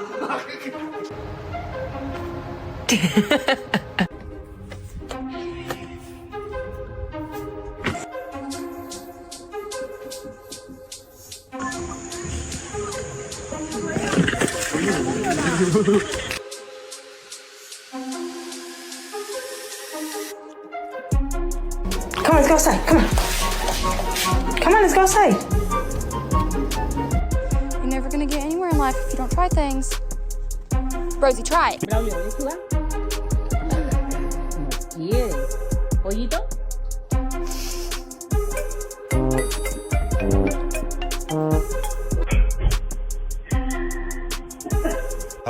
Come on, let's go outside. Come on. Come on, let's go outside. You're never gonna get anywhere in life if you don't try things. Rosie, try it. เราเหลือนี่คือว่า